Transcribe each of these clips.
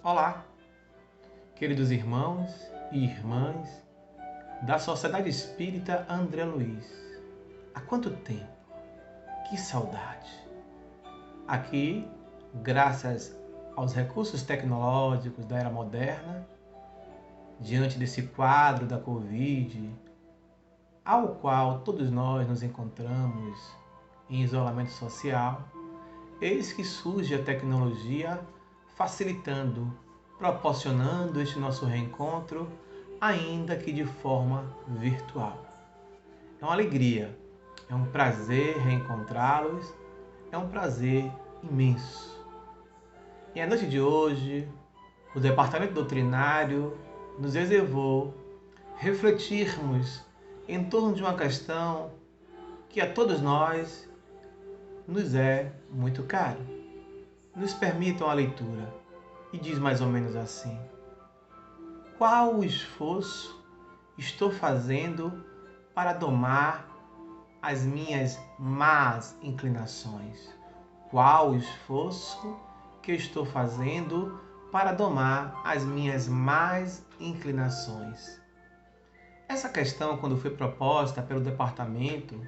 Olá, queridos irmãos e irmãs da Sociedade Espírita André Luiz. Há quanto tempo? Que saudade! Aqui, graças aos recursos tecnológicos da era moderna, diante desse quadro da Covid, ao qual todos nós nos encontramos em isolamento social, eis que surge a tecnologia facilitando, proporcionando este nosso reencontro, ainda que de forma virtual. É uma alegria, é um prazer reencontrá-los, é um prazer imenso. E a noite de hoje, o Departamento Doutrinário nos reservou refletirmos em torno de uma questão que a todos nós nos é muito cara. Nos permitam a leitura e diz mais ou menos assim: qual o esforço estou fazendo para domar as minhas más inclinações? Qual o esforço que eu estou fazendo para domar as minhas más inclinações? Essa questão, quando foi proposta pelo departamento,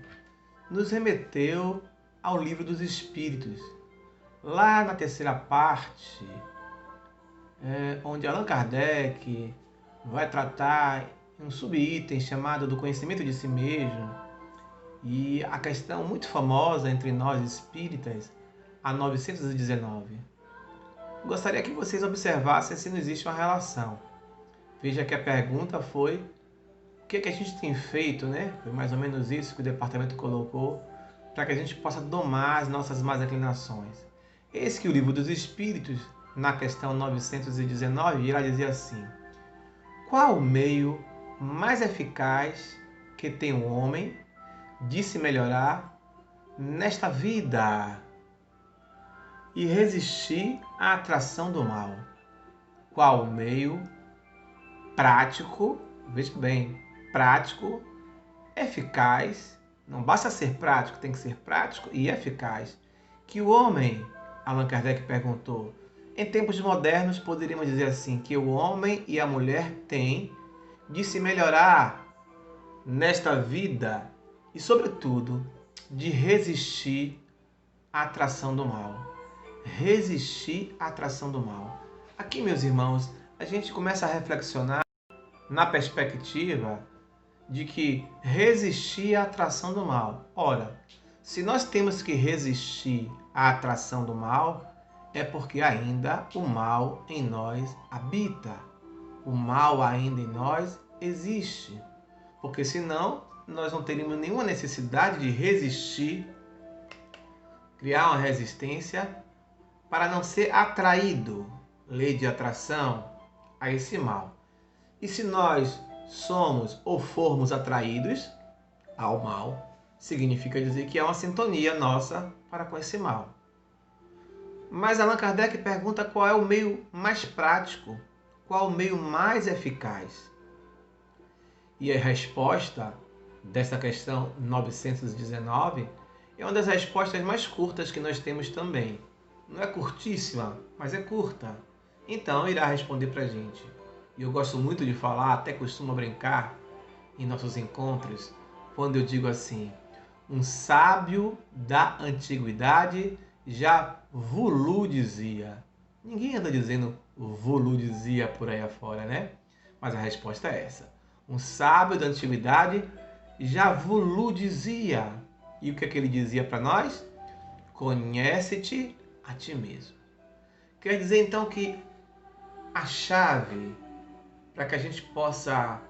nos remeteu ao Livro dos Espíritos. Lá na terceira parte, onde Allan Kardec vai tratar um subitem chamado do conhecimento de si mesmo, e a questão muito famosa entre nós espíritas, a 919. Gostaria que vocês observassem se não existe uma relação. Veja que a pergunta foi: o que a gente tem feito, né? Foi mais ou menos isso que o departamento colocou, para que a gente possa domar as nossas más inclinações. Eis que o Livro dos Espíritos, na questão 919, irá dizer assim: qual o meio mais eficaz que tem o homem de se melhorar nesta vida e resistir à atração do mal? Qual o meio prático, veja bem, prático, eficaz, não basta ser prático, tem que ser prático e eficaz, que o homem, Allan Kardec perguntou, em tempos modernos poderíamos dizer assim, que o homem e a mulher têm de se melhorar nesta vida e, sobretudo, de resistir à atração do mal. Resistir à atração do mal. Aqui, meus irmãos, a gente começa a reflexionar na perspectiva de que resistir à atração do mal. Ora, se nós temos que resistir à atração do mal, é porque ainda o mal em nós habita. O mal ainda em nós existe. Porque senão nós não teríamos nenhuma necessidade de resistir, criar uma resistência para não ser atraído, lei de atração, a esse mal. E se nós somos ou formos atraídos ao mal, significa dizer que há uma sintonia nossa para com esse mal. Mas Allan Kardec pergunta qual é o meio mais prático, qual o meio mais eficaz. E a resposta dessa questão 919 é uma das respostas mais curtas que nós temos também. Não é curtíssima, mas é curta. Então irá responder para a gente. E eu gosto muito de falar, até costumo brincar em nossos encontros, quando eu digo assim: um sábio da antiguidade já vulu dizia. Ninguém anda dizendo vulu dizia por aí afora, né? Mas a resposta é essa. Um sábio da antiguidade já vulu dizia. E o que é que ele dizia para nós? Conhece-te a ti mesmo. Quer dizer então que a chave para que a gente possa...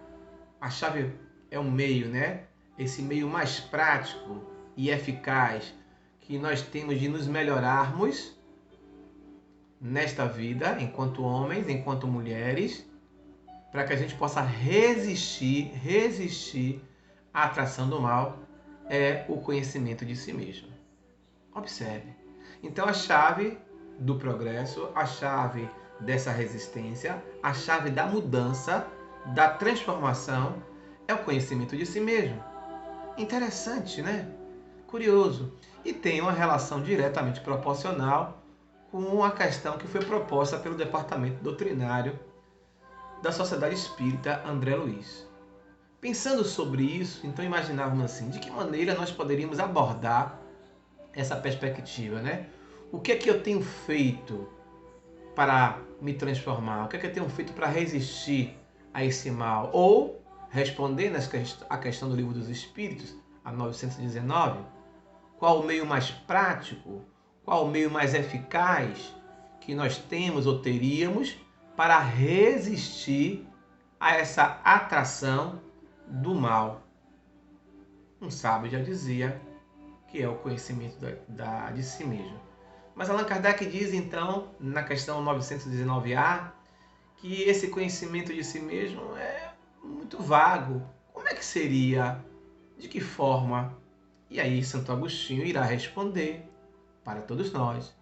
A chave é um meio, né? Esse meio mais prático e eficaz que nós temos de nos melhorarmos nesta vida, enquanto homens, enquanto mulheres, para que a gente possa resistir à atração do mal, é o conhecimento de si mesmo. Observe. Então a chave do progresso, a chave dessa resistência, a chave da mudança, da transformação, é o conhecimento de si mesmo. Interessante, né? Curioso. E tem uma relação diretamente proporcional com a questão que foi proposta pelo Departamento Doutrinário da Sociedade Espírita André Luiz. Pensando sobre isso, então imaginávamos assim, de que maneira nós poderíamos abordar essa perspectiva, né? O que é que eu tenho feito para me transformar? O que é que eu tenho feito para resistir a esse mal? Ou, respondendo a questão do Livro dos Espíritos, a 919, qual o meio mais prático, qual o meio mais eficaz que nós temos ou teríamos para resistir a essa atração do mal? Um sábio já dizia que é o conhecimento de si mesmo. Mas Allan Kardec diz, então, na questão 919A, que esse conhecimento de si mesmo é muito vago. Como é que seria? De que forma? E aí Santo Agostinho irá responder para todos nós,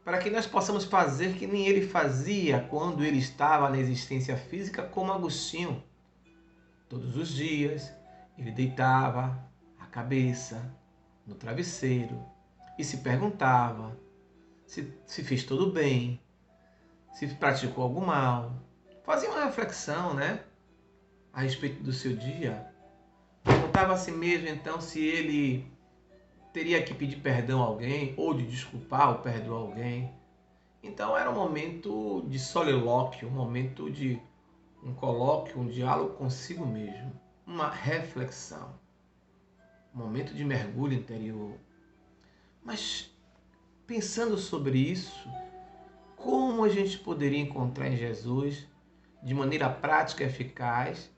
para que nós possamos fazer que nem ele fazia quando ele estava na existência física, como Agostinho. Todos os dias ele deitava a cabeça no travesseiro e se perguntava se fez tudo bem, se praticou algum mal. Fazia uma reflexão, né, a respeito do seu dia. Perguntava a si mesmo, então, se ele teria que pedir perdão a alguém, ou de desculpar ou perdoar alguém. Então era um momento de solilóquio, um momento de um colóquio, um diálogo consigo mesmo, uma reflexão, um momento de mergulho interior. Mas, pensando sobre isso, como a gente poderia encontrar em Jesus, de maneira prática e eficaz,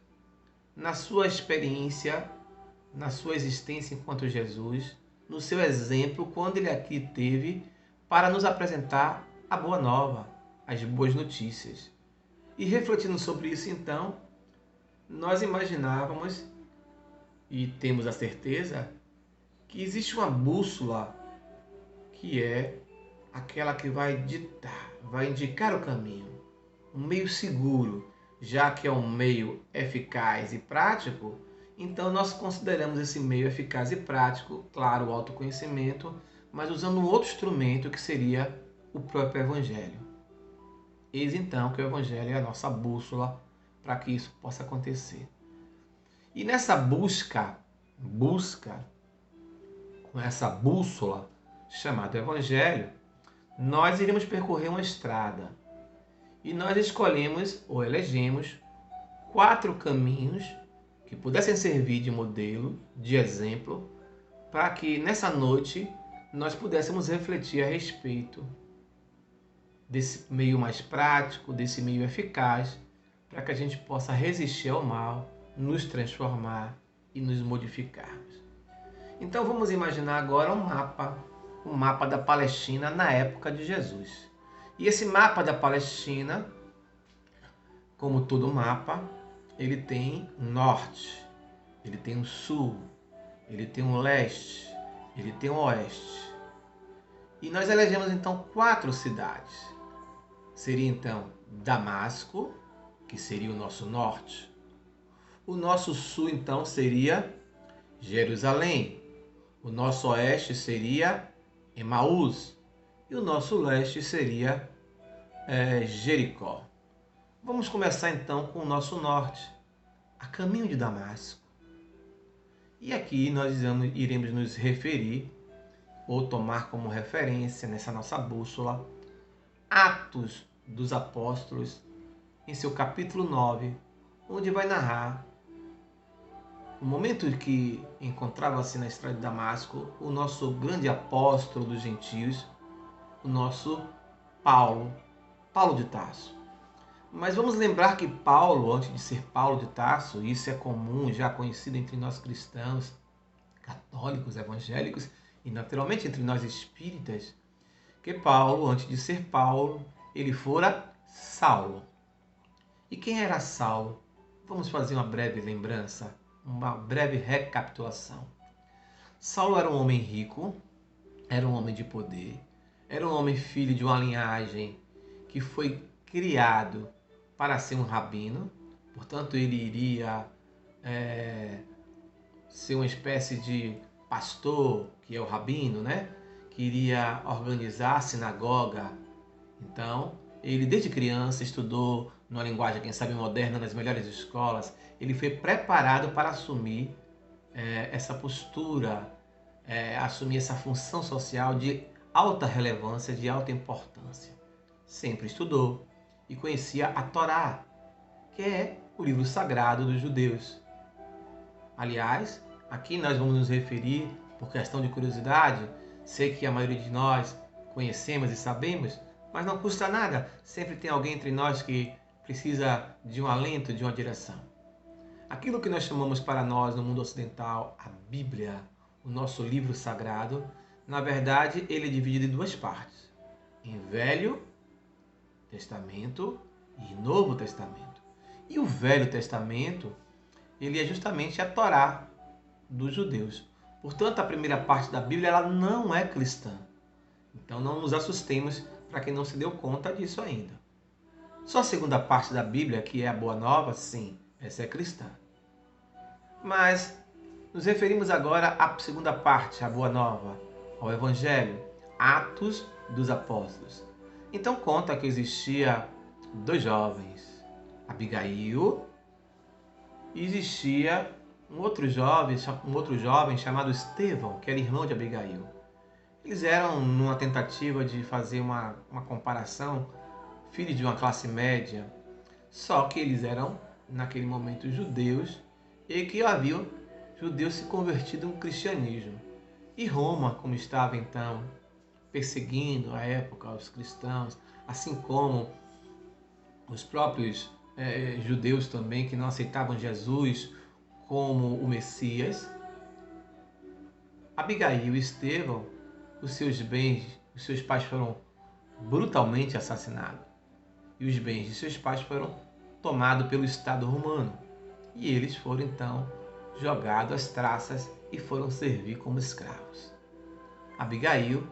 na sua experiência, na sua existência enquanto Jesus, no seu exemplo, quando ele aqui teve para nos apresentar a boa nova, as boas notícias. E refletindo sobre isso, então, nós imaginávamos e temos a certeza que existe uma bússola que é aquela que vai ditar, vai indicar o caminho, um meio seguro, já que é um meio eficaz e prático. Então nós consideramos esse meio eficaz e prático, claro, o autoconhecimento, mas usando um outro instrumento que seria o próprio Evangelho. Eis então que o Evangelho é a nossa bússola para que isso possa acontecer. E nessa busca com essa bússola chamada Evangelho, nós iremos percorrer uma estrada. E nós escolhemos ou elegemos 4 caminhos que pudessem servir de modelo, de exemplo, para que nessa noite nós pudéssemos refletir a respeito desse meio mais prático, desse meio eficaz, para que a gente possa resistir ao mal, nos transformar e nos modificarmos. Então vamos imaginar agora um mapa da Palestina na época de Jesus. E esse mapa da Palestina, como todo mapa, ele tem um norte, ele tem um sul, ele tem um leste, ele tem um oeste. E nós elegemos então 4 cidades. Seria então Damasco, que seria o nosso norte. O nosso sul então seria Jerusalém. O nosso oeste seria Emaús. E o nosso leste seria Jericó. Vamos começar então com o nosso norte, a caminho de Damasco. E aqui nós iremos nos referir, ou tomar como referência nessa nossa bússola, Atos dos Apóstolos, em seu capítulo 9, onde vai narrar o momento em que encontrava-se na estrada de Damasco o nosso grande apóstolo dos gentios, o nosso Paulo de Tarso. Mas vamos lembrar que Paulo, antes de ser Paulo de Tarso, isso é comum, já conhecido entre nós cristãos, católicos, evangélicos e naturalmente entre nós espíritas, que Paulo, antes de ser Paulo, ele fora Saulo. E quem era Saulo? Vamos fazer uma breve lembrança, uma breve recapitulação. Saulo era um homem rico, era um homem de poder, era um homem filho de uma linhagem que foi criado para ser um rabino, portanto ele iria ser uma espécie de pastor, que é o rabino, né? Que iria organizar a sinagoga Então, ele desde criança estudou numa linguagem, quem sabe, moderna, nas melhores escolas. Ele foi preparado para assumir essa postura, assumir essa função social de alta relevância, de alta importância. Sempre estudou e conhecia a Torá, que é o livro sagrado dos judeus. Aliás, aqui nós vamos nos referir, por questão de curiosidade, sei que a maioria de nós conhecemos e sabemos, mas não custa nada, sempre tem alguém entre nós que precisa de um alento, de uma direção. Aquilo que nós chamamos para nós no mundo ocidental a Bíblia, o nosso livro sagrado, na verdade ele é dividido em duas partes, em Velho Testamento e Novo Testamento. E o Velho Testamento, ele é justamente a Torá dos judeus. Portanto, a primeira parte da Bíblia ela não é cristã. Então não nos assustemos para quem não se deu conta disso ainda. Só a segunda parte da Bíblia, que é a Boa Nova, sim, essa é cristã. Mas nos referimos agora à segunda parte, a Boa Nova, ao Evangelho, Atos dos Apóstolos. Então conta que existia dois jovens, Abigail, e existia um outro jovem chamado Estevão, que era irmão de Abigail. Eles eram, numa tentativa de fazer uma comparação, filhos de uma classe média, só que eles eram, naquele momento, judeus e que haviam judeus se convertido no cristianismo. E Roma, como estava então perseguindo à época os cristãos, assim como os próprios judeus também que não aceitavam Jesus como o Messias, Abigail e Estevão, os seus pais foram brutalmente assassinados. E os bens de seus pais foram tomados pelo Estado romano. E eles foram então jogados às traças e foram servir como escravos. Abigail,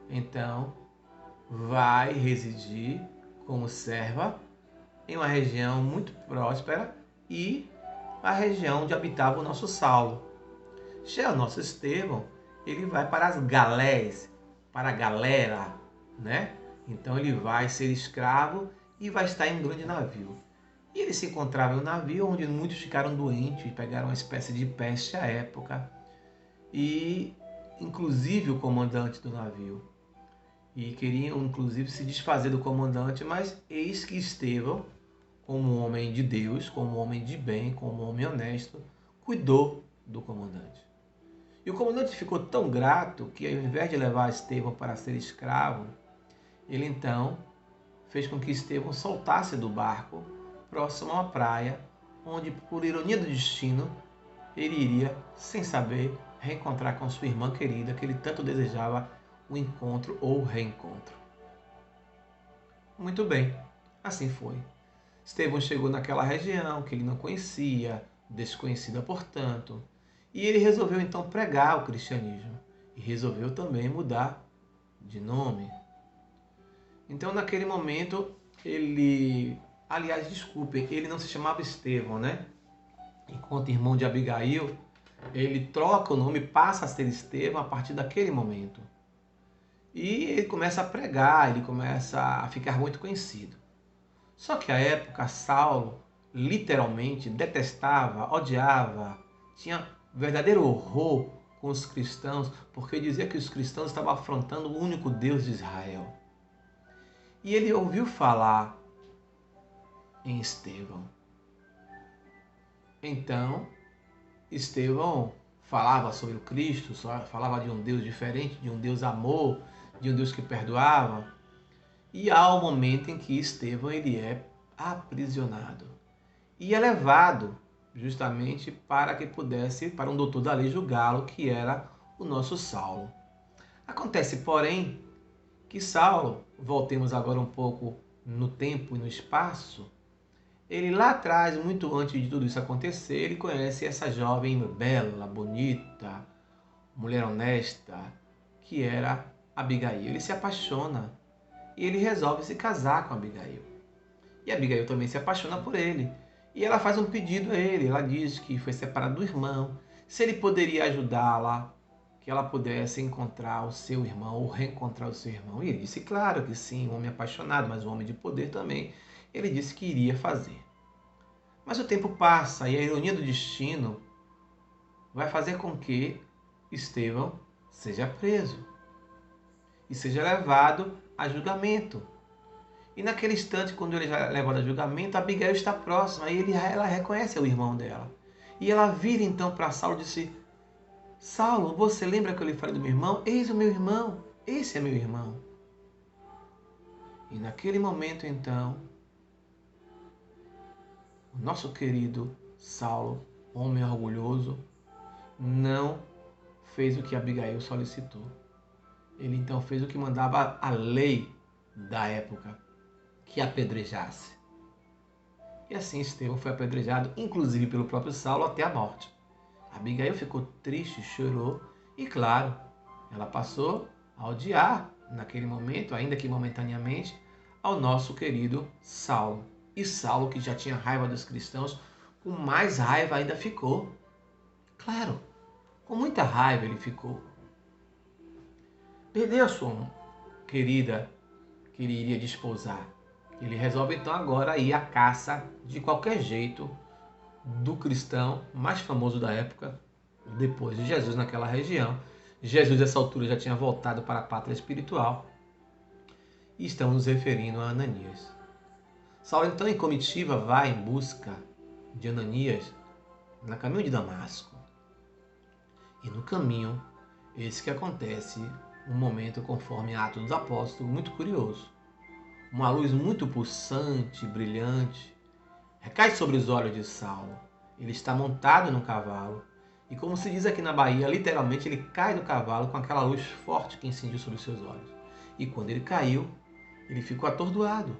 então, vai residir como serva em uma região muito próspera e a região onde habitava o nosso Saulo. Já o nosso Estevão, ele vai para as galés, para a galera, né? Então ele vai ser escravo e vai estar em um grande navio. E ele se encontrava em um navio onde muitos ficaram doentes, pegaram uma espécie de peste à época, e inclusive o comandante do navio. E queriam inclusive se desfazer do comandante, mas eis que Estevão, como um homem de Deus, como um homem de bem, como um homem honesto, cuidou do comandante. E o comandante ficou tão grato que, ao invés de levar Estevão para ser escravo, ele então fez com que Estevão saltasse do barco próximo a uma praia, onde, por ironia do destino, ele iria, sem saber, reencontrar com sua irmã querida, que ele tanto desejava o encontro ou o reencontro. Muito bem, assim foi. Estevão chegou naquela região que ele não conhecia, desconhecida portanto, e ele resolveu então pregar o cristianismo e resolveu também mudar de nome. Então naquele momento ele não se chamava Estevão, né? Enquanto irmão de Abigail, ele troca o nome, passa a ser Estevão a partir daquele momento. E ele começa a pregar, ele começa a ficar muito conhecido. Só que à época Saulo literalmente detestava, odiava, tinha verdadeiro horror com os cristãos, porque dizia que os cristãos estavam afrontando o único Deus de Israel. E ele ouviu falar em Estevão. Então, Estevão falava sobre o Cristo, falava de um Deus diferente, de um Deus amor, de um Deus que perdoava. E há um momento em que Estevão ele é aprisionado e é levado justamente para que pudesse, para um doutor da lei julgá-lo, que era o nosso Saulo. Acontece, porém, que Saulo, voltemos agora um pouco no tempo e no espaço, ele lá atrás, muito antes de tudo isso acontecer, ele conhece essa jovem bela, bonita, mulher honesta, que era Abigail. Ele se apaixona e ele resolve se casar com Abigail. E Abigail também se apaixona por ele. E ela faz um pedido a ele. Ela diz que foi separada do irmão, se ele poderia ajudá-la, que ela pudesse encontrar o seu irmão ou reencontrar o seu irmão. E ele disse, claro que sim, um homem apaixonado, mas um homem de poder também. Ele disse que iria fazer. Mas o tempo passa e a ironia do destino vai fazer com que Estevão seja preso e seja levado a julgamento. E naquele instante, quando ele é levado a julgamento, Abigail está próxima e ela reconhece o irmão dela. E ela vira então para Saulo e disse, Saulo, você lembra que eu lhe falei do meu irmão? Eis o meu irmão, esse é meu irmão. E naquele momento então, o nosso querido Saulo, homem orgulhoso, não fez o que Abigail solicitou. Ele então fez o que mandava a lei da época, que apedrejasse. E assim Estevão foi apedrejado, inclusive pelo próprio Saulo, até a morte. Abigail ficou triste, chorou e, claro, ela passou a odiar, naquele momento, ainda que momentaneamente, ao nosso querido Saulo. E Saulo, que já tinha raiva dos cristãos, com mais raiva ainda ficou. Claro, com muita raiva ele ficou. Perdeu a sua querida que ele iria desposar. Ele resolve então agora ir à caça, de qualquer jeito, do cristão mais famoso da época, depois de Jesus naquela região. Jesus, nessa altura, já tinha voltado para a pátria espiritual. E estamos nos referindo a Ananias. Saulo, então, em comitiva, vai em busca de Ananias no caminho de Damasco. E no caminho, eis que acontece um momento, conforme Atos dos Apóstolos, muito curioso. Uma luz muito pulsante, brilhante, recai sobre os olhos de Saulo. Ele está montado num cavalo. E como se diz aqui na Bahia, literalmente ele cai do cavalo com aquela luz forte que incendiu sobre os seus olhos. E quando ele caiu, ele ficou atordoado.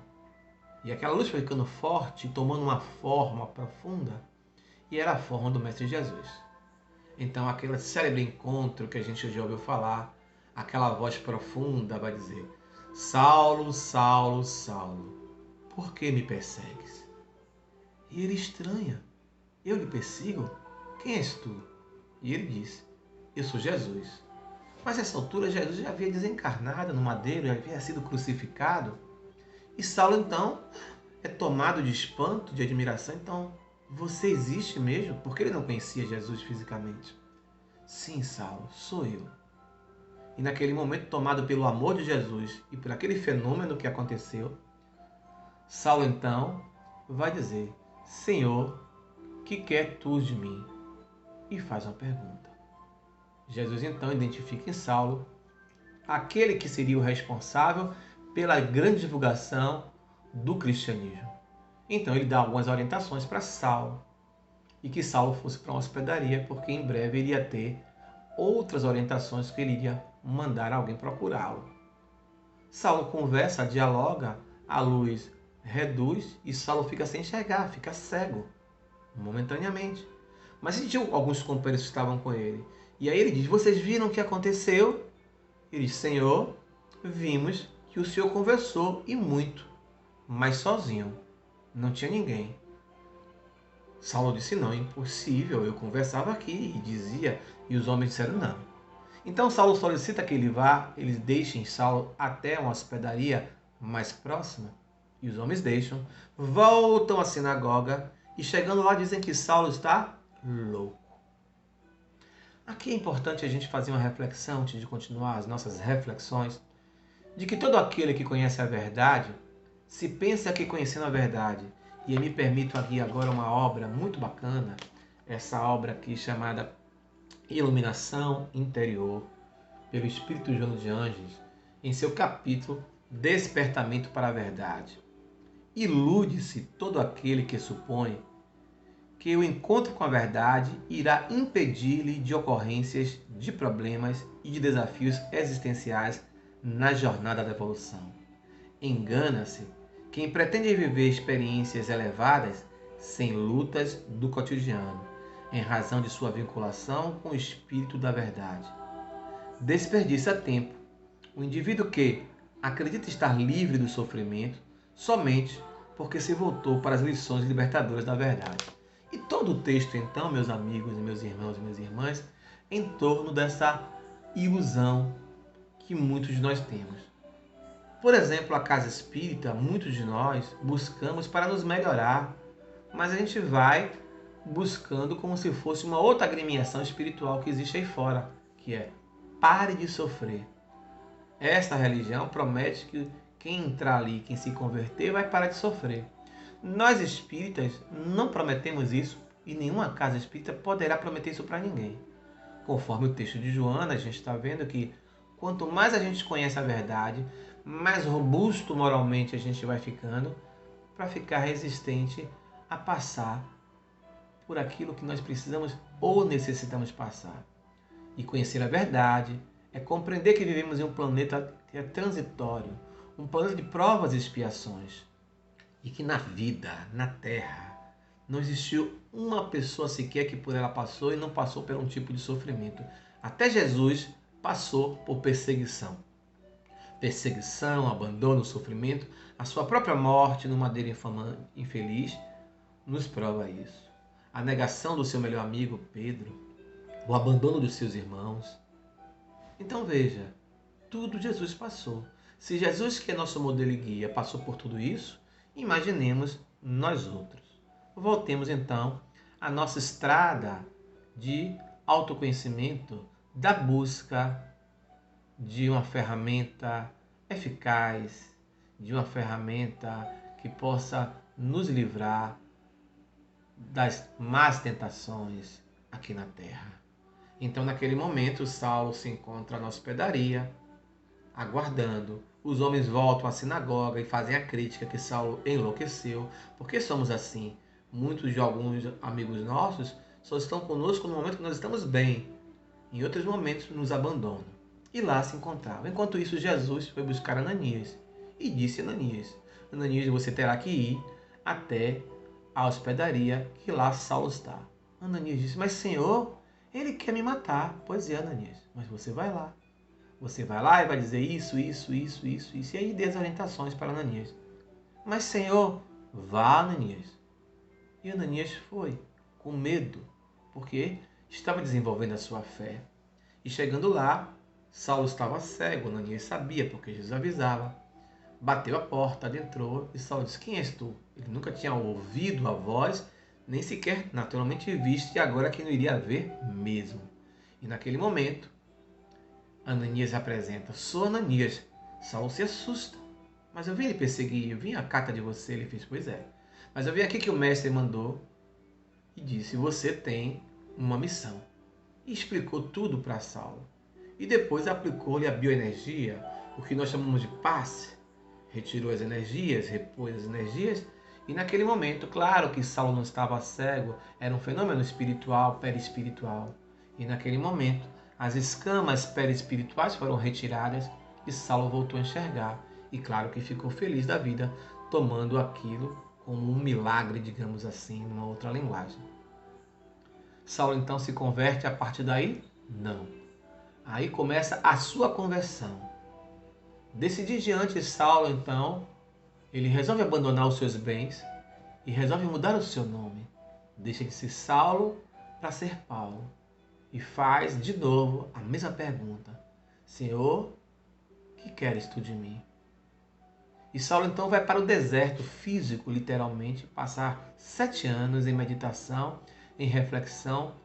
E aquela luz foi ficando forte, tomando uma forma profunda. E era a forma do Mestre Jesus. Então aquele célebre encontro que a gente já ouviu falar, aquela voz profunda vai dizer, Saulo, Saulo, Saulo, por que me persegues? E ele estranha, eu lhe persigo? Quem és tu? E ele disse, eu sou Jesus. Mas nessa altura Jesus já havia desencarnado no madeiro, já havia sido crucificado. E Saulo então é tomado de espanto, de admiração. Então, você existe mesmo? Porque ele não conhecia Jesus fisicamente. Sim, Saulo, sou eu. E naquele momento, tomado pelo amor de Jesus e por aquele fenômeno que aconteceu, Saulo então vai dizer, Senhor, que quer tu de mim? E faz uma pergunta. Jesus então identifica em Saulo aquele que seria o responsável pela grande divulgação do cristianismo. Então ele dá algumas orientações para Saulo e que Saulo fosse para uma hospedaria, porque em breve ele ia ter outras orientações que ele iria mandar alguém procurá-lo. Saulo conversa, dialoga, a luz reduz e Saulo fica sem enxergar, fica cego, momentaneamente. Mas sentiu alguns companheiros que estavam com ele. E aí ele diz, vocês viram o que aconteceu? Ele diz, Senhor, vimos que o Senhor conversou e muito, mas sozinho, não tinha ninguém. Saulo disse, não, impossível, eu conversava aqui e dizia, e os homens disseram não. Então Saulo solicita que ele vá, eles deixem Saulo até uma hospedaria mais próxima, e os homens deixam, voltam à sinagoga, e chegando lá dizem que Saulo está louco. Aqui é importante a gente fazer uma reflexão, antes de continuar as nossas reflexões, de que todo aquele que conhece a verdade, se pensa que conhecendo a verdade, e eu me permito aqui agora uma obra muito bacana, essa obra aqui chamada Iluminação Interior, pelo Espírito João de Anjos, em seu capítulo Despertamento para a Verdade. Ilude-se todo aquele que supõe que o encontro com a verdade irá impedir-lhe de ocorrências, de problemas e de desafios existenciais na jornada da evolução. Engana-se quem pretende viver experiências elevadas sem lutas do cotidiano, em razão de sua vinculação com o espírito da verdade. Desperdiça tempo o indivíduo que acredita estar livre do sofrimento somente porque se voltou para as lições libertadoras da verdade. E todo o texto, então, meus amigos e meus irmãos e minhas irmãs, em torno dessa ilusão que muitos de nós temos. Por exemplo, a casa espírita, muitos de nós buscamos para nos melhorar, mas a gente vai buscando como se fosse uma outra agremiação espiritual que existe aí fora, que é pare de sofrer. Esta religião promete que quem entrar ali, quem se converter, vai parar de sofrer. Nós espíritas não prometemos isso e nenhuma casa espírita poderá prometer isso para ninguém. Conforme o texto de Joana, a gente está vendo que quanto mais a gente conhece a verdade, mais robusto moralmente a gente vai ficando para ficar resistente a passar por aquilo que nós precisamos ou necessitamos passar. E conhecer a verdade é compreender que vivemos em um planeta que é transitório, um planeta de provas e expiações. E que na vida, na Terra, não existiu uma pessoa sequer que por ela passou e não passou por um tipo de sofrimento. Até Jesus passou por perseguição. Perseguição, abandono, sofrimento, a sua própria morte no madeiro infeliz nos prova isso. A negação do seu melhor amigo, Pedro, o abandono dos seus irmãos. Então veja, tudo Jesus passou. Se Jesus, que é nosso modelo e guia, passou por tudo isso, imaginemos nós outros. Voltemos então à nossa estrada de autoconhecimento, da busca de uma ferramenta eficaz, de uma ferramenta que possa nos livrar das más tentações aqui na Terra. Então, naquele momento, Saulo se encontra na hospedaria, aguardando. Os homens voltam à sinagoga e fazem a crítica que Saulo enlouqueceu. Porque somos assim. Muitos de alguns amigos nossos só estão conosco no momento que nós estamos bem. Em outros momentos nos abandonam. E lá se encontrava. Enquanto isso, Jesus foi buscar Ananias e disse a Ananias: Ananias, você terá que ir até a hospedaria que lá Saulo está. Ananias disse: mas Senhor, ele quer me matar. Pois é, Ananias, mas você vai lá. Você vai lá e vai dizer isso. E aí dê as orientações para Ananias. Mas Senhor, vá, Ananias. E Ananias foi, com medo, porque estava desenvolvendo a sua fé. E chegando lá, Saulo estava cego, Ananias sabia, porque Jesus avisava. Bateu a porta, adentrou, e Saulo disse: quem és tu? Ele nunca tinha ouvido a voz, nem sequer naturalmente visto, e agora que não iria ver mesmo. E naquele momento, Ananias apresenta: sou Ananias. Saulo se assusta. Mas eu vim lhe perseguir, eu vim à carta de você. Ele fez: pois é. Mas eu vim aqui que o mestre mandou e disse: você tem uma missão. E explicou tudo para Saulo. E depois aplicou-lhe a bioenergia, o que nós chamamos de passe. Retirou as energias, repôs as energias. E naquele momento, claro que Saulo não estava cego, era um fenômeno espiritual, perispiritual. E naquele momento, as escamas perispirituais foram retiradas e Saulo voltou a enxergar. E claro que ficou feliz da vida, tomando aquilo como um milagre, digamos assim, numa outra linguagem. Saulo então se converte a partir daí? Não. Aí começa a sua conversão. Desse dia em diante, Saulo então, ele resolve abandonar os seus bens e resolve mudar o seu nome. Deixa de ser Saulo para ser Paulo. E faz de novo a mesma pergunta: Senhor, que queres tu de mim? E Saulo então vai para o deserto físico, literalmente, passar 7 anos em meditação, em reflexão,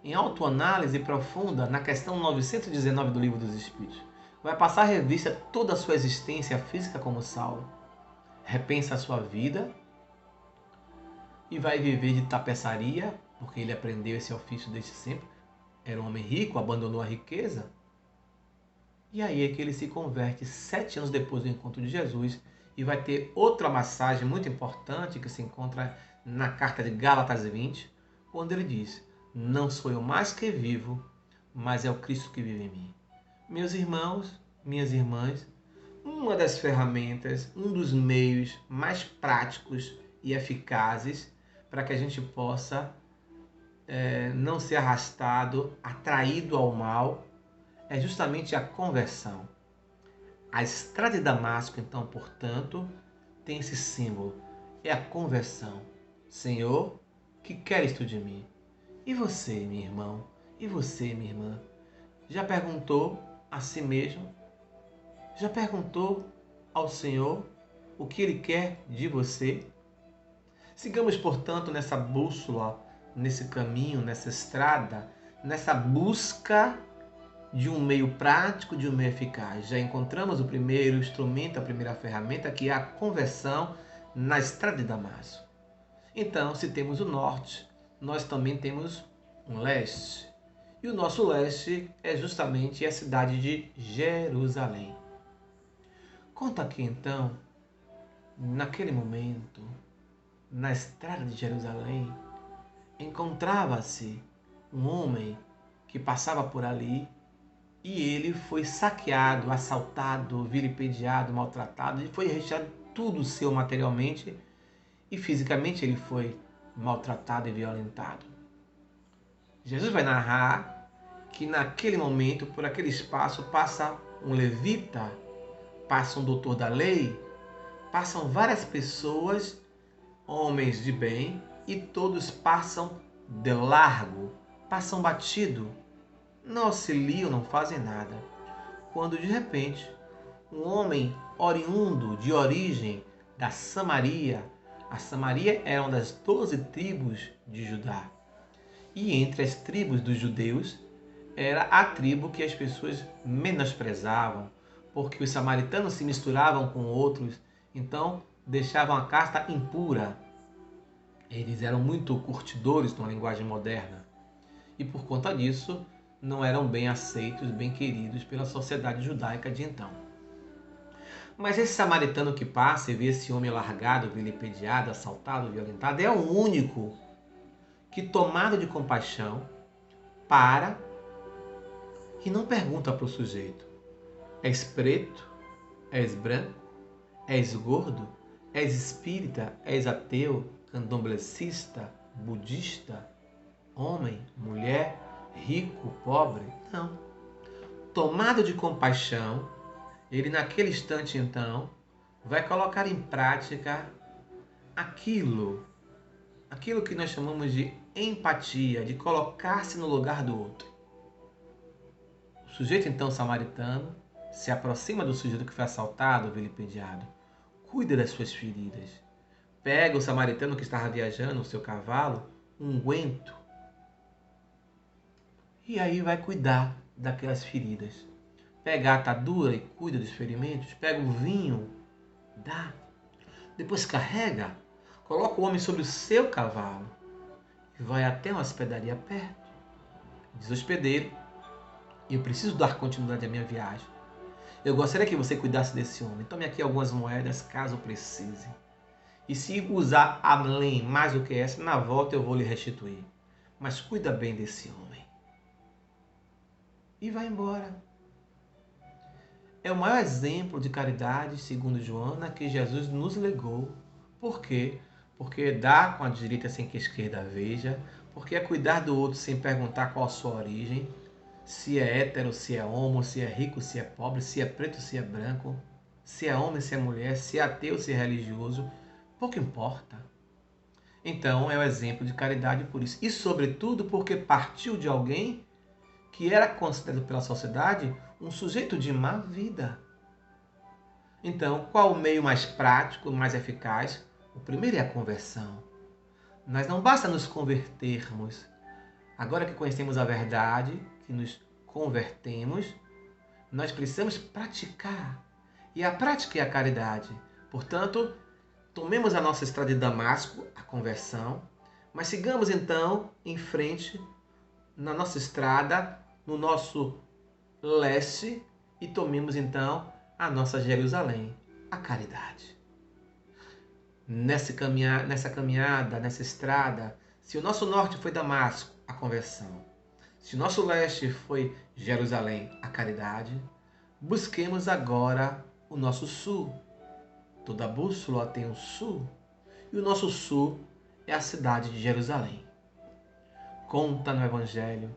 em autoanálise profunda na questão 919 do Livro dos Espíritos. Vai passar a revista toda a sua existência física como Saulo. Repensa a sua vida e vai viver de tapeçaria, porque ele aprendeu esse ofício desde sempre. Era um homem rico, abandonou a riqueza. E aí é que ele se converte 7 anos depois do encontro de Jesus e vai ter outra massagem muito importante que se encontra na carta de Gálatas 20, quando ele diz: não sou eu mais que vivo, mas é o Cristo que vive em mim. Meus irmãos, minhas irmãs, uma das ferramentas, um dos meios mais práticos e eficazes para que a gente possa não ser arrastado, atraído ao mal, é justamente a conversão. A estrada de Damasco, então, portanto, tem esse símbolo, é a conversão. Senhor, que queres tu de mim? E você, meu irmão? E você, minha irmã? Já perguntou a si mesmo? Já perguntou ao Senhor o que Ele quer de você? Sigamos, portanto, nessa bússola, nesse caminho, nessa estrada, nessa busca de um meio prático, de um meio eficaz. Já encontramos o primeiro instrumento, a primeira ferramenta, que é a conversão na estrada de Damasco. Então, se temos o norte, nós também temos um leste. E o nosso leste é justamente a cidade de Jerusalém. Conta aqui então, naquele momento, na estrada de Jerusalém, encontrava-se um homem que passava por ali e ele foi saqueado, assaltado, vilipendiado, maltratado, e foi retirado tudo seu materialmente e fisicamente ele foi maltratado e violentado. Jesus vai narrar que naquele momento, por aquele espaço, passa um levita, passa um doutor da lei, passam várias pessoas, homens de bem, e todos passam de largo, passam batido, não auxiliam, não fazem nada. Quando de repente, um homem oriundo de origem da Samaria, a Samaria era uma das 12 tribos de Judá. E entre as tribos dos judeus, era a tribo que as pessoas menosprezavam, porque os samaritanos se misturavam com outros, então deixavam a casta impura. Eles eram muito curtidores numa linguagem moderna. E por conta disso, não eram bem aceitos, bem queridos pela sociedade judaica de então. Mas esse samaritano que passa e vê esse homem largado, vilipendiado, assaltado, violentado, é o único que, tomado de compaixão, para e não pergunta para o sujeito: és preto? És branco? És gordo? És espírita? És ateu? Candomblessista? Budista? Homem? Mulher? Rico? Pobre? Não. Tomado de compaixão, ele naquele instante então vai colocar em prática aquilo que nós chamamos de empatia, de colocar-se no lugar do outro. O sujeito então samaritano se aproxima do sujeito que foi assaltado, vilipendiado, cuida das suas feridas, pega o samaritano que estava viajando, o seu cavalo, um unguento, e aí vai cuidar daquelas feridas. Pega a atadura e cuida dos ferimentos, pega o vinho, dá, depois carrega, coloca o homem sobre o seu cavalo e vai até uma hospedaria perto. Diz: hospedeiro, eu preciso dar continuidade à minha viagem. Eu gostaria que você cuidasse desse homem. Tome aqui algumas moedas, caso precise. E se usar além mais do que essa, na volta eu vou lhe restituir. Mas cuida bem desse homem. E vai embora. É o maior exemplo de caridade, segundo Joana, que Jesus nos legou. Por quê? Porque dá com a direita sem que a esquerda veja, porque é cuidar do outro sem perguntar qual a sua origem, se é hétero, se é homo, se é rico, se é pobre, se é preto, se é branco, se é homem, se é mulher, se é ateu, se é religioso, pouco importa. Então é o exemplo de caridade por isso. E sobretudo porque partiu de alguém que era considerado pela sociedade um sujeito de má vida. Então, qual o meio mais prático, mais eficaz? O primeiro é a conversão. Mas não basta nos convertermos. Agora que conhecemos a verdade, que nos convertemos, nós precisamos praticar. E a prática é a caridade. Portanto, tomemos a nossa estrada de Damasco, a conversão, mas sigamos então em frente na nossa estrada, no nosso leste, e tomemos então a nossa Jerusalém, a caridade. Nessa caminhada, nessa estrada, se o nosso norte foi Damasco, a conversão, se o nosso leste foi Jerusalém, a caridade, busquemos agora o nosso sul. Toda bússola tem um sul, e o nosso sul é a cidade de Jerusalém. Conta no Evangelho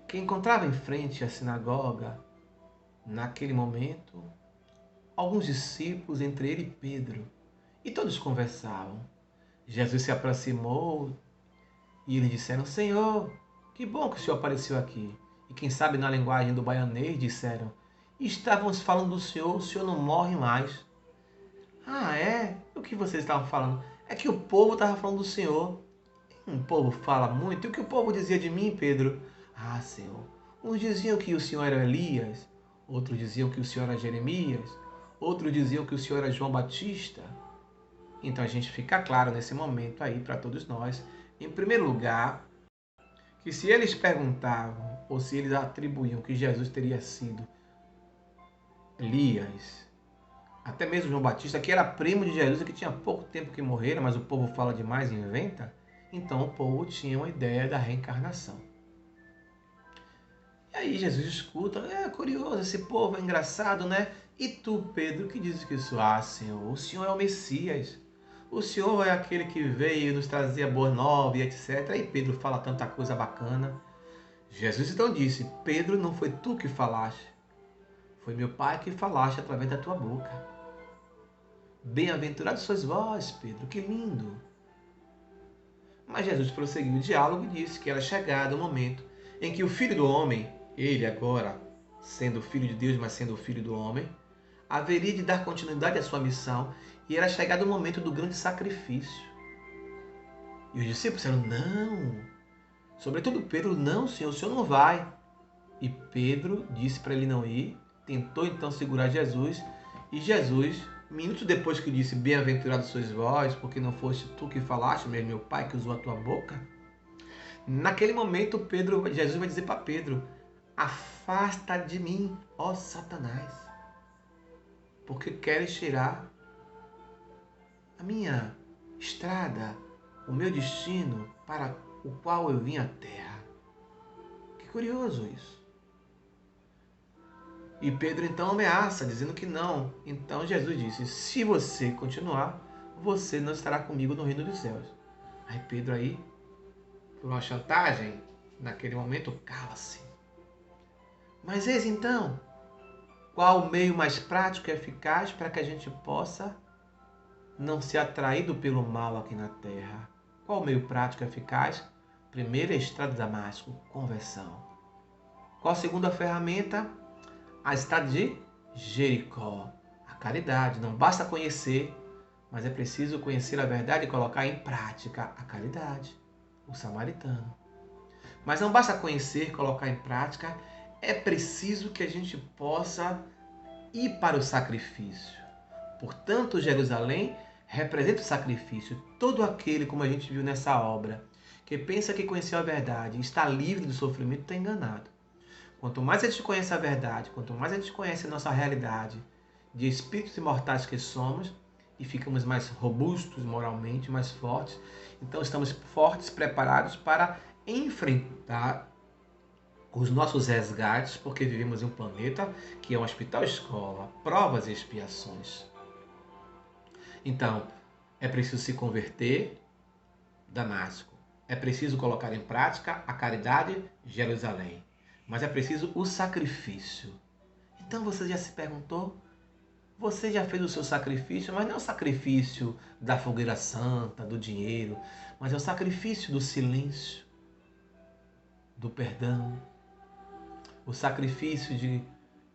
que encontrava em frente à sinagoga, naquele momento, alguns discípulos, entre ele e Pedro, e todos conversavam. Jesus se aproximou e eles disseram: Senhor, que bom que o Senhor apareceu aqui. e quem sabe na linguagem do baianês disseram: estávamos falando do senhor, o senhor não morre mais. Ah, é? O que vocês estavam falando? É que o povo estava falando do senhor. O povo fala muito. E o que o povo dizia de mim, Pedro? Ah, Senhor, uns diziam que o senhor era Elias, outros diziam que o senhor era Jeremias, outros diziam que o senhor era João Batista. Então a gente fica claro nesse momento aí para todos nós, em primeiro lugar, que se eles perguntavam ou se eles atribuíam que Jesus teria sido Elias, até mesmo João Batista, que era primo de Jesus e que tinha pouco tempo que morrera, mas o povo fala demais e inventa, então o povo tinha uma ideia da reencarnação. E aí Jesus escuta, é curioso, esse povo é engraçado, né? E tu, Pedro, que dizes que isso? Ah, Senhor, o Senhor é o Messias. O Senhor é aquele que veio nos trazer a boa nova e etc. E Pedro fala tanta coisa bacana. Jesus então disse, Pedro, não foi tu que falaste, foi meu Pai que falaste através da tua boca. Bem-aventurados sois vós, Pedro, que lindo. Mas Jesus prosseguiu o diálogo e disse que era chegado o momento em que o Filho do Homem, ele agora, sendo o Filho de Deus, mas sendo o Filho do Homem, haveria de dar continuidade à sua missão e era chegado o momento do grande sacrifício. E os discípulos disseram, não. Sobretudo Pedro, não, Senhor, o Senhor não vai. E Pedro disse para ele não ir, tentou então segurar Jesus, e Jesus, minutos depois que disse, bem-aventurados sois vós, porque não foste tu que falaste, mas meu Pai que usou a tua boca, naquele momento Jesus vai dizer para Pedro, afasta de mim, ó Satanás, porque queres tirar a minha estrada, o meu destino para o qual eu vim à terra. Que curioso isso. E Pedro então ameaça, dizendo que não. Então Jesus disse, se você continuar, você não estará comigo no reino dos céus. Aí Pedro aí, por uma chantagem, naquele momento cala-se. Mas eis então, qual o meio mais prático e eficaz para que a gente possa não ser atraído pelo mal aqui na terra? Qual o meio prático e eficaz? Primeiro, a estrada de Damasco, conversão. Qual a segunda ferramenta? A estrada de Jericó, a caridade. Não basta conhecer, mas é preciso conhecer a verdade e colocar em prática a caridade, o samaritano. Mas não basta conhecer, colocar em prática, é preciso que a gente possa ir para o sacrifício. Portanto, Jerusalém representa o sacrifício. Todo aquele, como a gente viu nessa obra, que pensa que conheceu a verdade e está livre do sofrimento, está enganado. Quanto mais a gente conhece a verdade, quanto mais a gente conhece a nossa realidade de espíritos imortais que somos, e ficamos mais robustos moralmente, mais fortes, então estamos fortes, preparados para enfrentar os nossos resgates, porque vivemos em um planeta que é um hospital-escola, provas e expiações. Então, é preciso se converter, Damasco. É preciso colocar em prática a caridade, Jerusalém. Mas é preciso o sacrifício. Então você já se perguntou? Você já fez o seu sacrifício, mas não é o sacrifício da fogueira santa, do dinheiro, mas é o sacrifício do silêncio, do perdão, o sacrifício de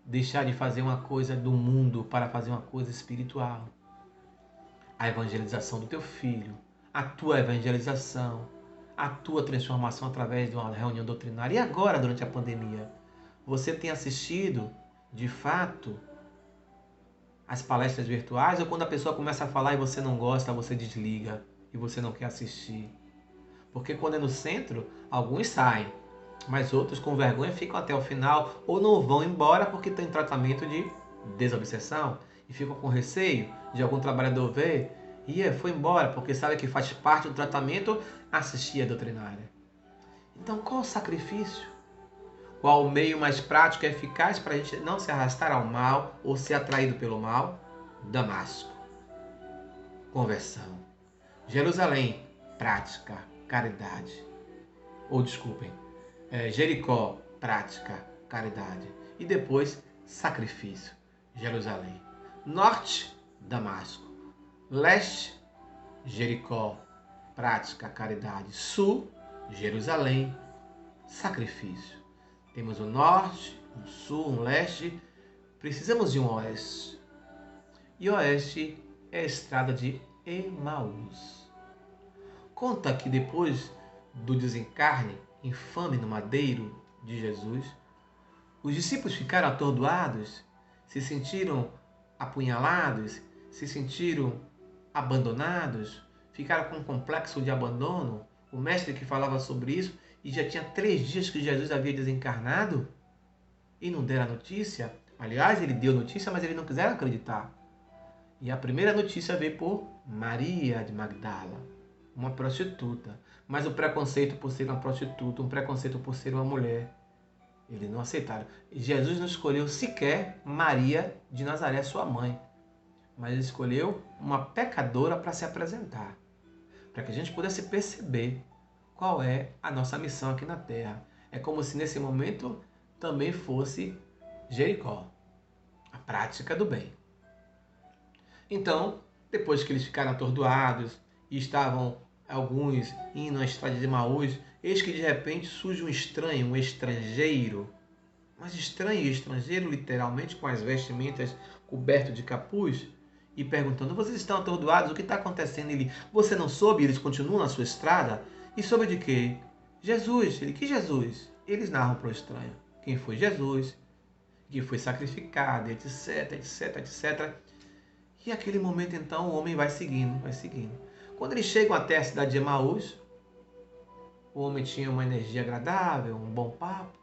deixar de fazer uma coisa do mundo para fazer uma coisa espiritual. A evangelização do teu filho, a tua evangelização, a tua transformação através de uma reunião doutrinária. E agora, durante a pandemia, você tem assistido, de fato, as palestras virtuais, ou quando a pessoa começa a falar e você não gosta, você desliga e você não quer assistir? Porque quando é no centro, alguns saem, mas outros com vergonha ficam até o final ou não vão embora porque estão em tratamento de desobsessão e ficam com receio de algum trabalhador ver e foi embora porque sabe que faz parte do tratamento assistir a doutrinária. Então qual o sacrifício? Qual o meio mais prático e eficaz para a gente não se arrastar ao mal ou ser atraído pelo mal? Damasco. Conversão. Jerusalém. Prática. Caridade. Ou desculpem. Jericó. Prática. Caridade. E depois, sacrifício. Jerusalém. Norte. Damasco. Leste. Jericó. Prática. Caridade. Sul. Jerusalém. Sacrifício. Temos um norte, um sul, um leste. Precisamos de um oeste. E oeste é a estrada de Emaús. Conta que depois do desencarne infame no madeiro de Jesus, os discípulos ficaram atordoados, se sentiram apunhalados, se sentiram abandonados, ficaram com um complexo de abandono. O mestre que falava sobre isso, e já tinha 3 dias que Jesus havia desencarnado, e não deram a notícia. Aliás, ele deu notícia, mas eles não quiseram acreditar. E a primeira notícia veio por Maria de Magdala, uma prostituta. Mas o preconceito por ser uma prostituta, um preconceito por ser uma mulher, eles não aceitaram. Jesus não escolheu sequer Maria de Nazaré, sua mãe, mas ele escolheu uma pecadora para se apresentar, para que a gente pudesse perceber qual é a nossa missão aqui na Terra. É como se nesse momento também fosse Jericó, a prática do bem. Então, depois que eles ficaram atordoados e estavam alguns indo na estrada de Emaús, eis que de repente surge um estranho, um estrangeiro. Mas estranho e estrangeiro, literalmente, com as vestimentas coberto de capuz, e perguntando: vocês estão atordoados? O que está acontecendo? Ele: você não soube? Eles continuam na sua estrada? E soube de quê? Jesus. Ele: que Jesus? Eles narram para o estranho quem foi Jesus, que foi sacrificado, etc, etc, etc. E aquele momento, então, o homem vai seguindo, vai seguindo. Quando eles chegam até a cidade de Emaús, o homem tinha uma energia agradável, um bom papo.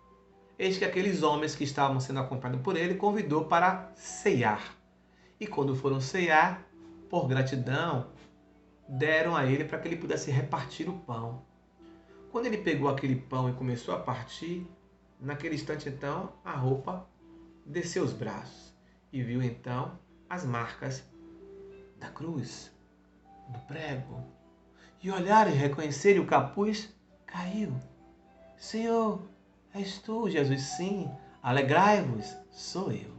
Eis que aqueles homens que estavam sendo acompanhados por ele convidou para ceiar. E quando foram ceiar, por gratidão, deram a ele para que ele pudesse repartir o pão. Quando ele pegou aquele pão e começou a partir, naquele instante, então, a roupa desceu os braços e viu, então, as marcas da cruz, do prego. E olharam e reconheceram o capuz, caiu. Senhor, és tu, Jesus? Sim, alegrai-vos, sou eu.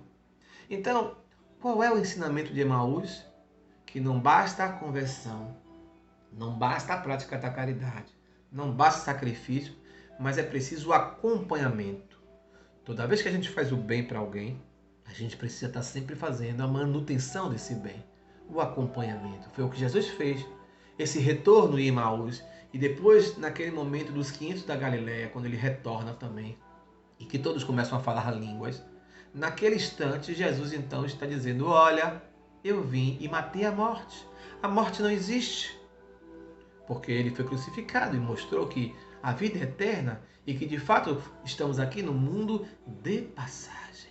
Então, qual é o ensinamento de Emaús? Que não basta a conversão, não basta a prática da caridade, não basta o sacrifício, mas é preciso o acompanhamento. Toda vez que a gente faz o bem para alguém, a gente precisa estar sempre fazendo a manutenção desse bem, o acompanhamento. Foi o que Jesus fez, esse retorno em Emaús. E depois, naquele momento dos 500 da Galileia, quando ele retorna também, e que todos começam a falar línguas, naquele instante, Jesus então está dizendo: olha, eu vim e matei a morte. A morte não existe, porque ele foi crucificado e mostrou que a vida é eterna e que de fato estamos aqui no mundo de passagem.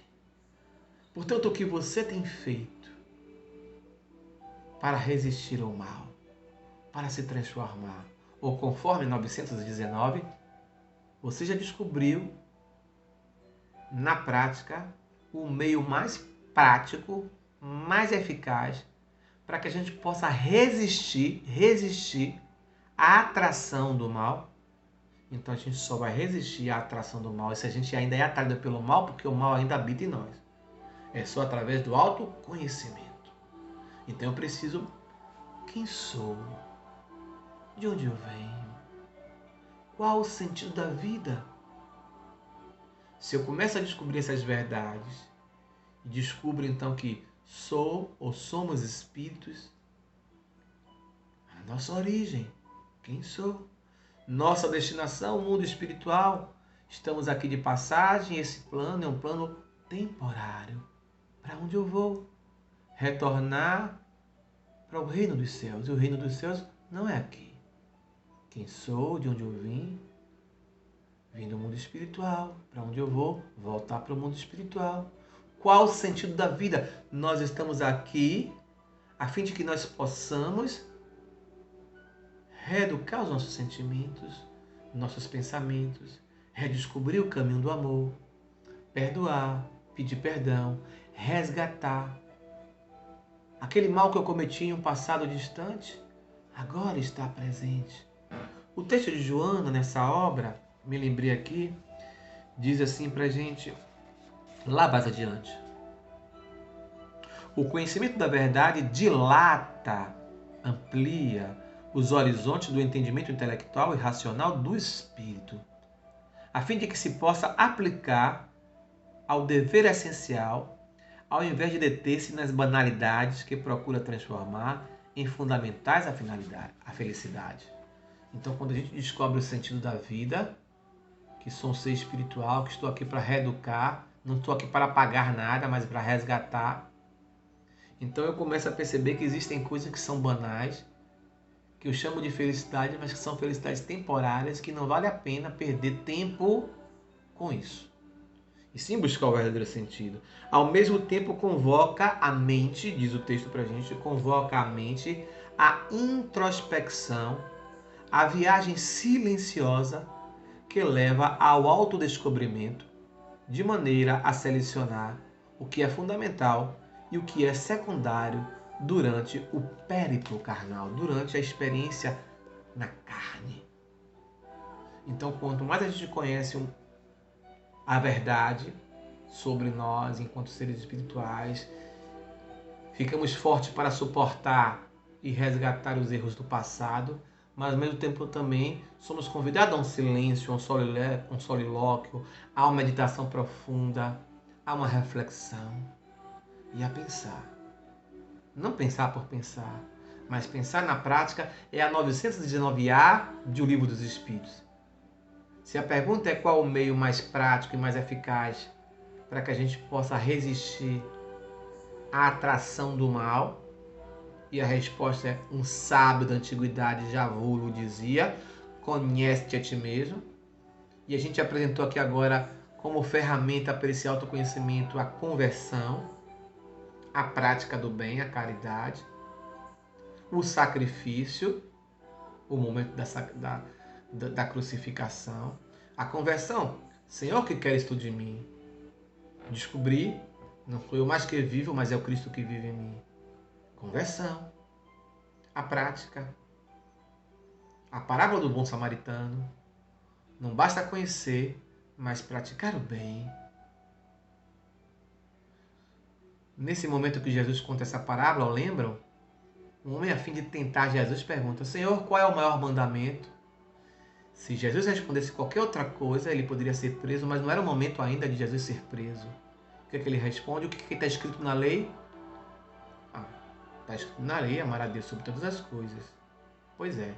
Portanto, o que você tem feito para resistir ao mal, para se transformar, ou conforme 919, você já descobriu na prática o meio mais prático, mais eficaz, para que a gente possa resistir à atração do mal. Então a gente só vai resistir à atração do mal se a gente ainda é atraído pelo mal, porque o mal ainda habita em nós. É só através do autoconhecimento. Então eu preciso: quem sou? De onde eu venho? Qual o sentido da vida? Se eu começo a descobrir essas verdades, e descubro então que sou ou somos espíritos, a nossa origem, quem sou? Nossa destinação, o mundo espiritual. Estamos aqui de passagem, esse plano é um plano temporário. Para onde eu vou? Retornar para o reino dos céus. E o reino dos céus não é aqui. Quem sou, de onde eu vim? Vim do mundo espiritual. Para onde eu vou? Voltar para o mundo espiritual. Qual o sentido da vida? Nós estamos aqui a fim de que nós possamos reeducar os nossos sentimentos, nossos pensamentos, redescobrir o caminho do amor, perdoar, pedir perdão, resgatar. Aquele mal que eu cometi em um passado distante, agora está presente. O texto de Joana, nessa obra, me lembrei aqui, diz assim pra gente, lá mais adiante: o conhecimento da verdade dilata, amplia os horizontes do entendimento intelectual e racional do espírito. a fim de que se possa aplicar ao dever essencial, ao invés de deter-se nas banalidades que procura transformar em fundamentais a felicidade. Então, quando a gente descobre o sentido da vida, que sou um ser espiritual, que estou aqui para reeducar, não estou aqui para pagar nada, mas para resgatar. Então eu começo a perceber que existem coisas que são banais, que eu chamo de felicidade, mas que são felicidades temporárias, que não vale a pena perder tempo com isso. E sim buscar o verdadeiro sentido. Ao mesmo tempo convoca a mente, diz o texto para a gente, convoca a mente à introspecção, à viagem silenciosa que leva ao autodescobrimento, de maneira a selecionar o que é fundamental e o que é secundário durante o périplo carnal, durante a experiência na carne. Então, quanto mais a gente conhece a verdade sobre nós enquanto seres espirituais, ficamos fortes para suportar e resgatar os erros do passado, mas ao mesmo tempo também somos convidados a um silêncio, a um solilóquio, a uma meditação profunda, a uma reflexão e a pensar. Não pensar por pensar, mas pensar na prática é a 919A de O Livro dos Espíritos. Se a pergunta é qual o meio mais prático e mais eficaz para que a gente possa resistir à atração do mal, e a resposta é: um sábio da antiguidade já vos dizia, conhece-te a ti mesmo. E a gente apresentou aqui agora como ferramenta para esse autoconhecimento a conversão, a prática do bem, a caridade, o sacrifício, o momento da crucificação, a conversão. Senhor, que queres tu de mim? Descobri, não sou eu mais que vivo, mas é o Cristo que vive em mim. Conversão, a prática, a parábola do bom samaritano. Não basta conhecer, mas praticar o bem. Nesse momento que Jesus conta essa parábola, lembram? Um homem, a fim de tentar Jesus, pergunta: Senhor, qual é o maior mandamento? Se Jesus respondesse qualquer outra coisa, ele poderia ser preso, mas não era o momento ainda de Jesus ser preso. O que é que ele responde? O que está escrito na lei? Está escrito na lei: amar a Deus sobre todas as coisas. Pois é,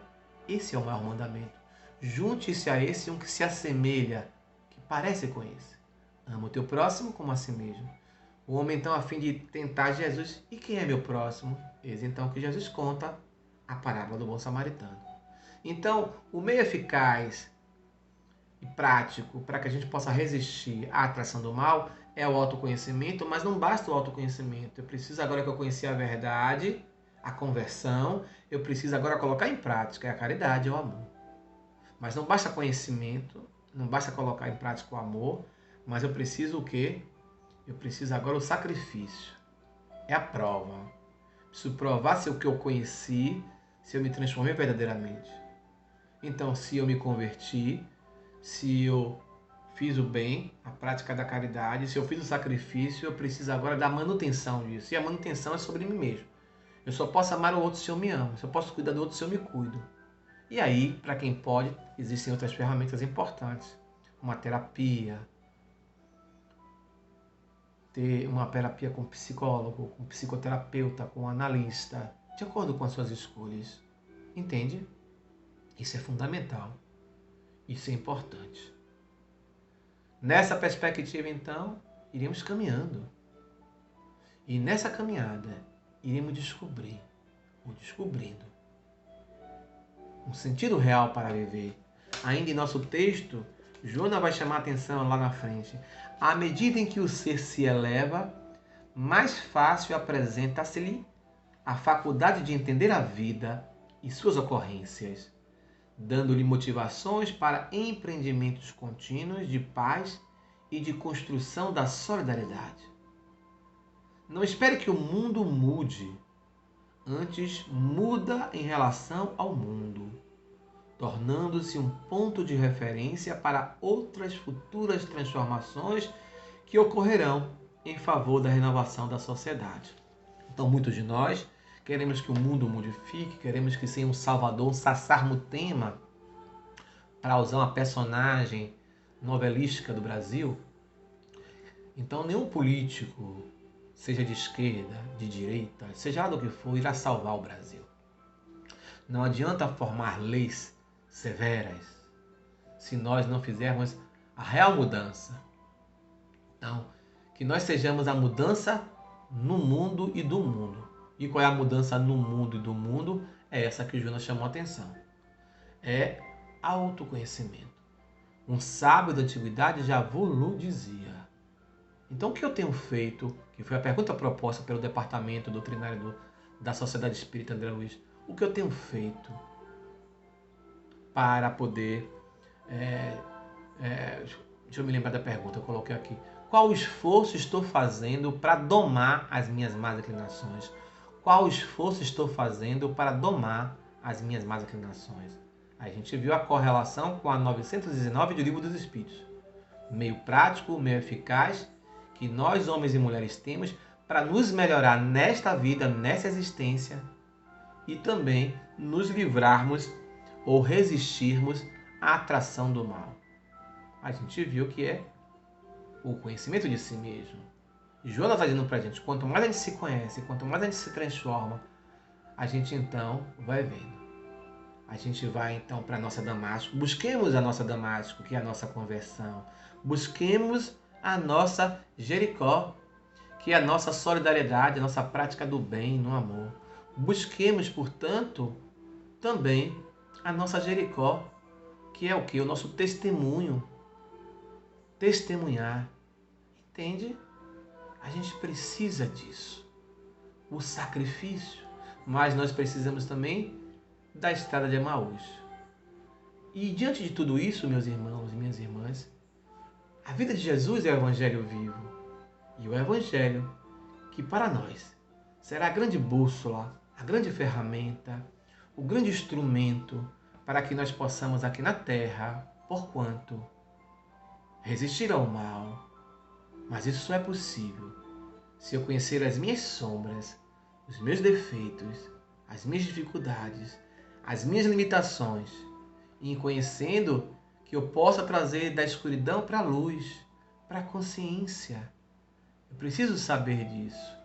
esse é o maior mandamento. Junte-se a esse um que se assemelha, que parece com esse. Ama o teu próximo como a si mesmo. O homem, então, a fim de tentar Jesus: e quem é meu próximo? Eis então que Jesus conta a parábola do bom samaritano. Então, o meio eficaz e prático para que a gente possa resistir à atração do mal é o autoconhecimento, mas não basta o autoconhecimento. Eu preciso, agora que eu conheci a verdade, a conversão, eu preciso agora colocar em prática a caridade, o amor. Mas não basta conhecimento, não basta colocar em prática o amor, mas eu preciso o quê? Eu preciso agora o sacrifício. É a prova. Preciso provar se o que eu conheci, se eu me transformei verdadeiramente. Então, se eu me converti, se eu fiz o bem, a prática da caridade, se eu fiz o sacrifício, eu preciso agora da manutenção disso. E a manutenção é sobre mim mesmo. Eu só posso amar o outro se eu me amo. Eu posso cuidar do outro se eu me cuido. E aí, para quem pode, existem outras ferramentas importantes. Uma terapia, ter uma terapia com psicólogo, com psicoterapeuta, com analista, de acordo com as suas escolhas. Entende? Isso é fundamental. Isso é importante. Nessa perspectiva, então, iremos caminhando. E nessa caminhada, iremos descobrir, ou descobrindo, um sentido real para viver. Ainda em nosso texto, Joana vai chamar a atenção lá na frente. À medida em que o ser se eleva, mais fácil apresenta-se-lhe a faculdade de entender a vida e suas ocorrências, dando-lhe motivações para empreendimentos contínuos de paz e de construção da solidariedade. Não espere que o mundo mude, antes muda em relação ao mundo, tornando-se um ponto de referência para outras futuras transformações que ocorrerão em favor da renovação da sociedade. Então, muitos de nós queremos que o mundo modifique, queremos que seja um salvador, um Sassarmutema, para usar uma personagem novelística do Brasil, então nenhum político, seja de esquerda, de direita, seja lá do que for, irá salvar o Brasil. Não adianta formar leis severas se nós não fizermos a real mudança. Então, que nós sejamos a mudança no mundo e do mundo. E qual é a mudança no mundo e do mundo? É essa que o Jonas chamou a atenção. É autoconhecimento. Um sábio da antiguidade já vos dizia. Então, o que eu tenho feito, que foi a pergunta proposta pelo Departamento Doutrinário da Sociedade Espírita André Luiz, o que eu tenho feito para poder... deixa eu me lembrar da pergunta, eu coloquei aqui. Qual esforço estou fazendo para domar as minhas más inclinações? Qual esforço estou fazendo para domar as minhas más inclinações? A gente viu a correlação com a 919 do Livro dos Espíritos. Meio prático, meio eficaz, que nós, homens e mulheres, temos para nos melhorar nesta vida, nessa existência, e também nos livrarmos ou resistirmos à atração do mal. A gente viu que é o conhecimento de si mesmo. Jonas está dizendo para a gente, quanto mais a gente se conhece, quanto mais a gente se transforma, a gente então vai vendo. A gente vai então para a nossa Damasco. Busquemos a nossa Damasco, que é a nossa conversão. Busquemos a nossa Jericó, que é a nossa solidariedade, a nossa prática do bem no amor. Busquemos, portanto, também a nossa Jericó, que é o quê? O nosso testemunho. Testemunhar. Entende? A gente precisa disso. O sacrifício. Mas nós precisamos também da estrada de Emaús. E diante de tudo isso, meus irmãos e minhas irmãs, a vida de Jesus é o Evangelho vivo. E o Evangelho que para nós será a grande bússola, a grande ferramenta, o grande instrumento para que nós possamos aqui na Terra, porquanto resistir ao mal. Mas isso só é possível se eu conhecer as minhas sombras, os meus defeitos, as minhas dificuldades, as minhas limitações, e conhecendo que eu possa trazer da escuridão para a luz, para a consciência. Eu preciso saber disso,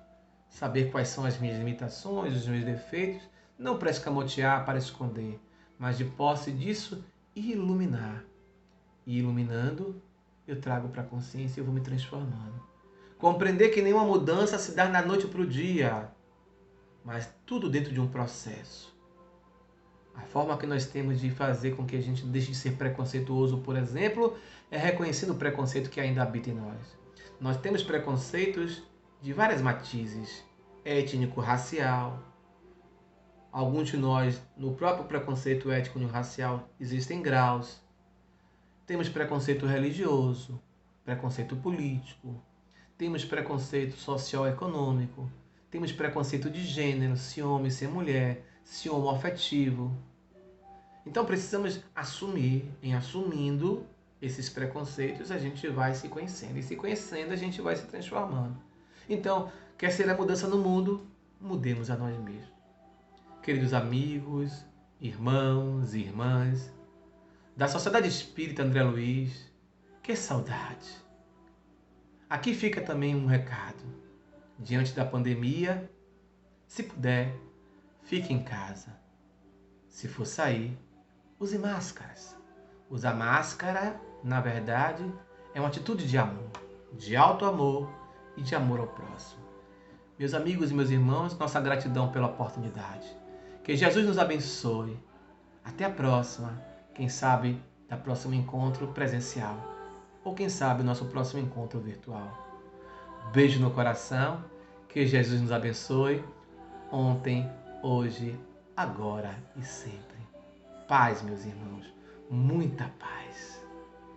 saber quais são as minhas limitações, os meus defeitos, não para escamotear, para esconder, mas de posse disso, iluminar. E iluminando, eu trago para a consciência e eu vou me transformando. Compreender que nenhuma mudança se dá da noite para o dia, mas tudo dentro de um processo. A forma que nós temos de fazer com que a gente deixe de ser preconceituoso, por exemplo, é reconhecendo o preconceito que ainda habita em nós. Nós temos preconceitos de várias matizes, étnico-racial. Alguns de nós, no próprio preconceito étnico-racial, existem graus. Temos preconceito religioso, preconceito político, temos preconceito socioeconômico, temos preconceito de gênero, se homem, se mulher, se homoafetivo. Então precisamos assumir, em assumindo esses preconceitos, a gente vai se conhecendo. E se conhecendo, a gente vai se transformando. Então, quer ser a mudança no mundo, mudemos a nós mesmos. Queridos amigos, irmãos e irmãs, da Sociedade Espírita André Luiz, que saudade! Aqui fica também um recado. Diante da pandemia, se puder, fique em casa. Se for sair, use máscaras. Usar máscara, na verdade, é uma atitude de amor, de alto amor e de amor ao próximo. Meus amigos e meus irmãos, nossa gratidão pela oportunidade. Que Jesus nos abençoe. Até a próxima. Quem sabe, da próximo encontro presencial. Ou quem sabe, nosso próximo encontro virtual. Beijo no coração. Que Jesus nos abençoe. Ontem, hoje, agora e sempre. Paz, meus irmãos. Muita paz.